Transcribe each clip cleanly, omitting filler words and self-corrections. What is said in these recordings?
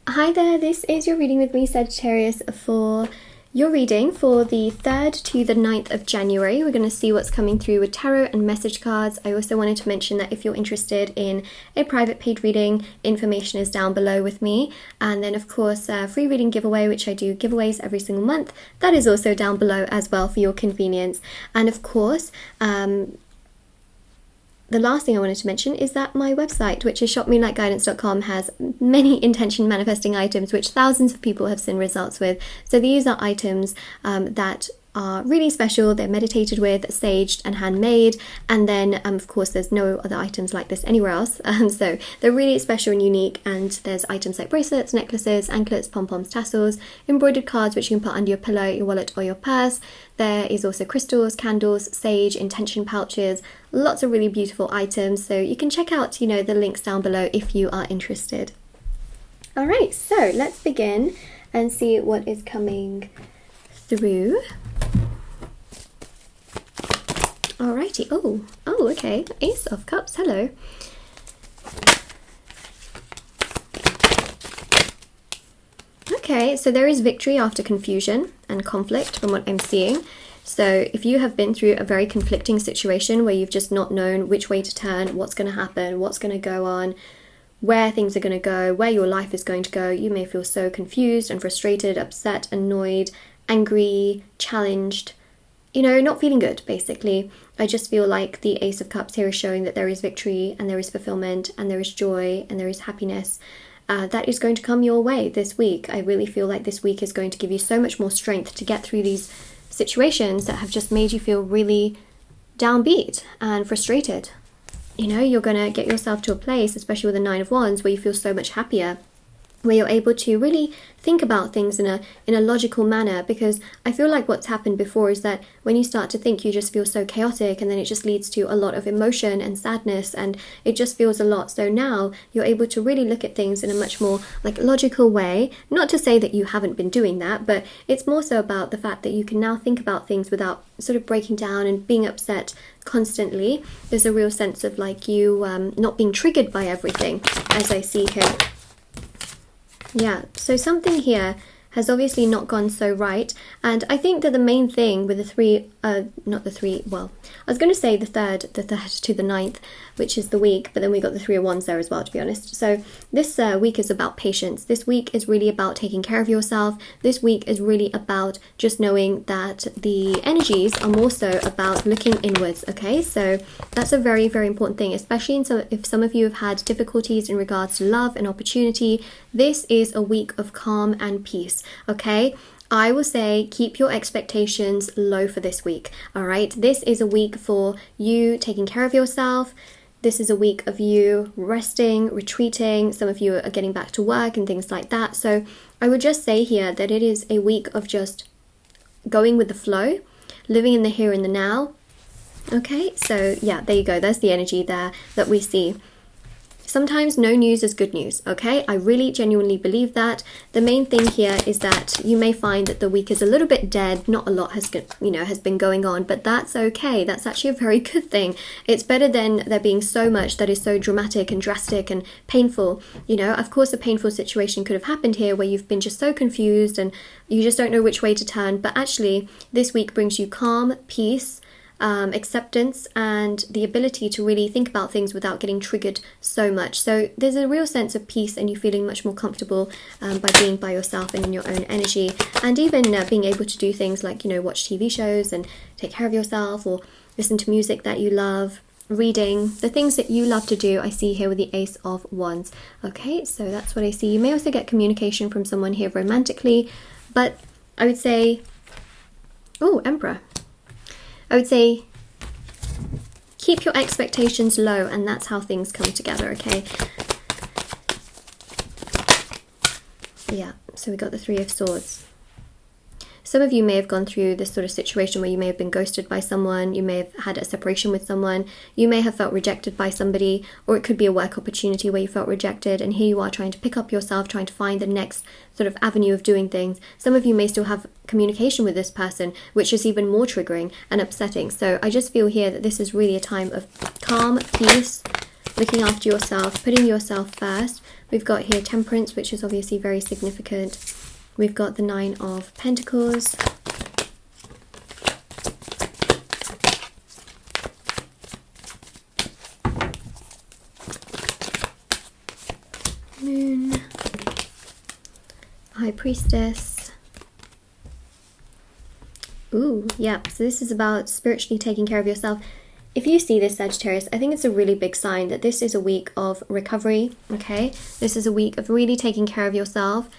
Hi there, this is your reading with me, Sagittarius, for your reading for the 3rd to the 9th of January. We're going to see what's coming through with tarot and message cards. I also wanted to mention that if you're interested in a private paid reading, information is down below with me. And then, of course, a free reading giveaway, which I do giveaways every single month. That is also down below as well for your convenience. And of course, the last thing I wanted to mention is that my website, which is shopmoonlight.guidance.com, has many intention manifesting items which thousands of people have seen results with. So these are items that are really special. They're meditated with, saged and handmade, and then of course there's no other items like this anywhere else, so they're really special and unique. And there's items like bracelets, necklaces, anklets, pom-poms, tassels, embroidered cards which you can put under your pillow, your wallet or your purse. There is also crystals, candles, sage, intention pouches, lots of really beautiful items, so you can check out, the links down below if you are interested. Alright, so let's begin and see what is coming through. Alrighty, oh, okay, Ace of Cups, hello. Okay, so there is victory after confusion and conflict from what I'm seeing. So if you have been through a very conflicting situation where you've just not known which way to turn, what's going to happen, what's going to go on, where things are going to go, where your life is going to go, you may feel so confused and frustrated, upset, annoyed, angry, challenged, not feeling good, basically. I just feel like the Ace of Cups here is showing that there is victory and there is fulfillment and there is joy and there is happiness. That is going to come your way this week. I really feel like this week is going to give you so much more strength to get through these situations that have just made you feel really downbeat and frustrated. You're going to get yourself to a place, especially with the Nine of Wands, where you feel so much happier, where you're able to really think about things in a logical manner, because I feel like what's happened before is that when you start to think, you just feel so chaotic, and then it just leads to a lot of emotion and sadness, and it just feels a lot. So now you're able to really look at things in a much more logical way. Not to say that you haven't been doing that, but it's more so about the fact that you can now think about things without sort of breaking down and being upset constantly. There's a real sense of you not being triggered by everything, as I see here. Yeah, so something here has obviously not gone so right, and I think that the main thing with the I was going to say the 3rd to the 9th, which is the week, but then we got the 3 of Wands there as well, to be honest. So this week is about patience. This week is really about taking care of yourself. This week is really about just knowing that the energies are more so about looking inwards, okay? So that's a very, very important thing, especially if some of you have had difficulties in regards to love and opportunity. This is a week of calm and peace, okay? I will say keep your expectations low for this week, all right? This is a week for you taking care of yourself. This is a week of you resting, retreating. Some of you are getting back to work and things like that. So I would just say here that it is a week of just going with the flow, living in the here and the now. Okay, so yeah, there you go. There's the energy there that we see. Sometimes no news is good news, okay? I really genuinely believe that. The main thing here is that you may find that the week is a little bit dead. Not a lot has been going on, but that's okay. That's actually a very good thing. It's better than there being so much that is so dramatic and drastic and painful. Of course, a painful situation could have happened here where you've been just so confused and you just don't know which way to turn. But actually, this week brings you calm, peace, acceptance, and the ability to really think about things without getting triggered so much. So there's a real sense of peace and you feeling much more comfortable by being by yourself and in your own energy, and even being able to do things like watch TV shows and take care of yourself, or listen to music that you love, reading, the things that you love to do. I see here with the Ace of Wands. Okay, so that's what I see. You may also get communication from someone here romantically, but I would say, oh, Emperor. I would say keep your expectations low, and that's how things come together, okay? Yeah, so we got the 3 of Swords. Some of you may have gone through this sort of situation where you may have been ghosted by someone, you may have had a separation with someone, you may have felt rejected by somebody, or it could be a work opportunity where you felt rejected, and here you are trying to pick up yourself, trying to find the next sort of avenue of doing things. Some of you may still have communication with this person, which is even more triggering and upsetting. So I just feel here that this is really a time of calm, peace, looking after yourself, putting yourself first. We've got here Temperance, which is obviously very significant. We've got the Nine of Pentacles. Moon. High Priestess. Ooh, yep. So this is about spiritually taking care of yourself. If you see this, Sagittarius, I think it's a really big sign that this is a week of recovery, okay? This is a week of really taking care of yourself,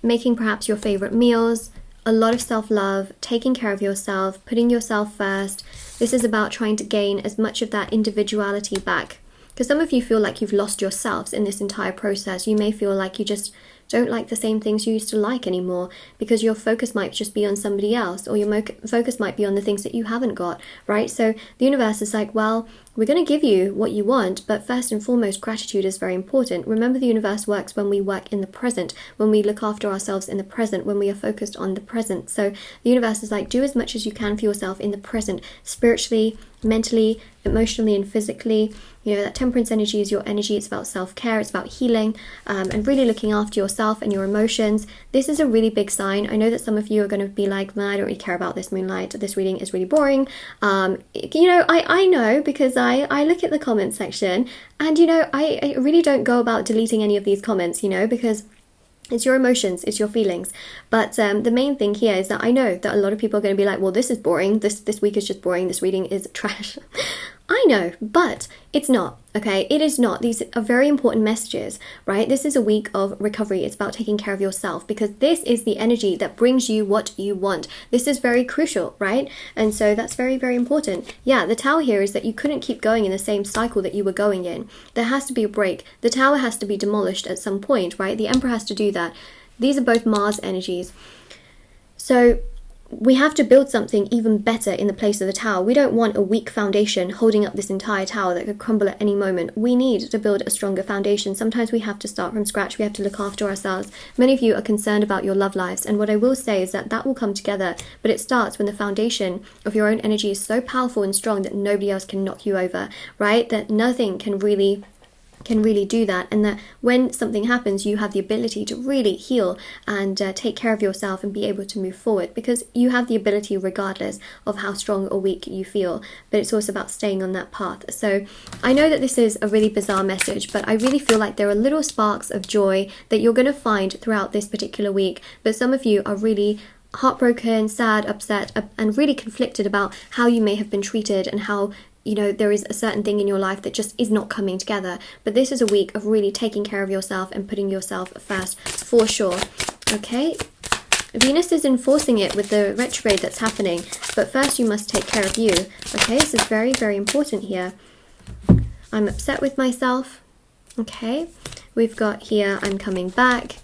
making perhaps your favorite meals, a lot of self-love, taking care of yourself, putting yourself first. This is about trying to gain as much of that individuality back. Because some of you feel like you've lost yourselves in this entire process. You may feel like you just don't like the same things you used to like anymore because your focus might just be on somebody else, or your focus might be on the things that you haven't got, right? So the universe is like, well, we're going to give you what you want, but first and foremost, gratitude is very important. Remember, the universe works when we work in the present, when we look after ourselves in the present, when we are focused on the present. So the universe is like, do as much as you can for yourself in the present, spiritually, mentally, emotionally, and physically. You know, that Temperance energy is your energy. It's about self-care, it's about healing, and really looking after yourself and your emotions. This is a really big sign. I know that some of you are going to be like, man, I don't really care about this Moonlight. This reading is really boring. You know, I know, because I look at the comment section, and, you know, I really don't go about deleting any of these comments, you know, because it's your emotions, it's your feelings. But the main thing here is that I know that a lot of people are going to be like, well, this is boring. This week is just boring. This reading is trash. I know, but it's not, okay? It is not. These are very important messages, right? This is a week of recovery. It's about taking care of yourself, because this is the energy that brings you what you want. This is very crucial, right? And so that's very, very important. Yeah, the Tower here is that you couldn't keep going in the same cycle that you were going in. There has to be a break. The Tower has to be demolished at some point, right? The Emperor has to do that. These are both Mars energies. So we have to build something even better in the place of the Tower. We don't want a weak foundation holding up this entire tower that could crumble at any moment. We need to build a stronger foundation. Sometimes we have to start from scratch. We have to look after ourselves. Many of you are concerned about your love lives, and what I will say is that that will come together, but it starts when the foundation of your own energy is so powerful and strong that nobody else can knock you over, right? That nothing can really do that, and that when something happens, you have the ability to really heal and take care of yourself and be able to move forward, because you have the ability regardless of how strong or weak you feel. But it's also about staying on that path. So I know that this is a really bizarre message, but I really feel like there are little sparks of joy that you're going to find throughout this particular week. But some of you are really heartbroken, sad, upset, and really conflicted about how you may have been treated, and how, you know, there is a certain thing in your life that just is not coming together. But this is a week of really taking care of yourself and putting yourself first, for sure. Okay, Venus is enforcing it with the retrograde that's happening, but first you must take care of you. Okay, this is very, very important here. I'm upset with myself. Okay, we've got here, I'm coming back.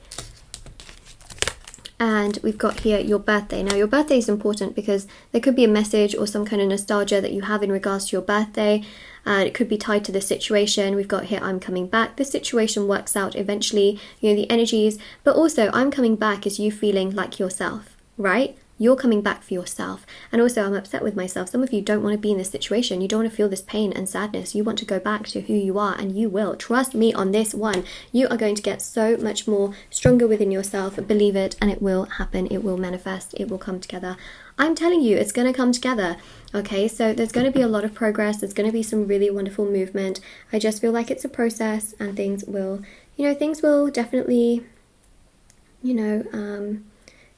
And we've got here your birthday. Now, your birthday is important because there could be a message or some kind of nostalgia that you have in regards to your birthday. It could be tied to the situation. We've got here, I'm coming back. This situation works out eventually, you know, the energies. But also, I'm coming back is you feeling like yourself, right? You're coming back for yourself. And also, I'm upset with myself. Some of you don't want to be in this situation. You don't want to feel this pain and sadness. You want to go back to who you are, and you will. Trust me on this one. You are going to get so much more stronger within yourself. Believe it, and it will happen. It will manifest. It will come together. I'm telling you, it's going to come together. Okay, so there's going to be a lot of progress. There's going to be some really wonderful movement. I just feel like it's a process, and things will definitely,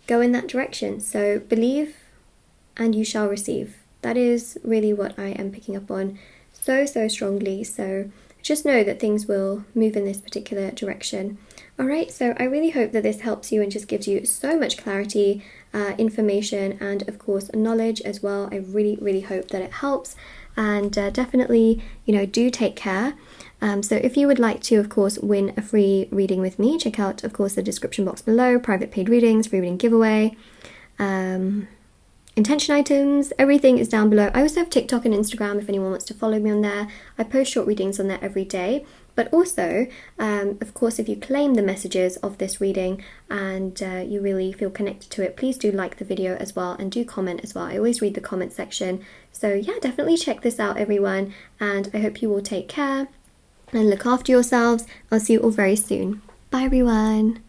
go in that direction. So believe and you shall receive. That is really what I am picking up on so strongly. So just know that things will move in this particular direction. All right, so I really hope that this helps you and just gives you so much clarity, information, and of course knowledge as well. I really hope that it helps, and definitely, do take care. So if you would like to, of course, win a free reading with me, check out, of course, the description box below. Private paid readings, free reading giveaway, intention items, everything is down below. I also have TikTok and Instagram if anyone wants to follow me on there. I post short readings on there every day. But also, of course, if you claim the messages of this reading and you really feel connected to it, please do like the video as well, and do comment as well. I always read the comment section. So yeah, definitely check this out, everyone. And I hope you all take care. and look after yourselves. I'll see you all very soon. Bye everyone.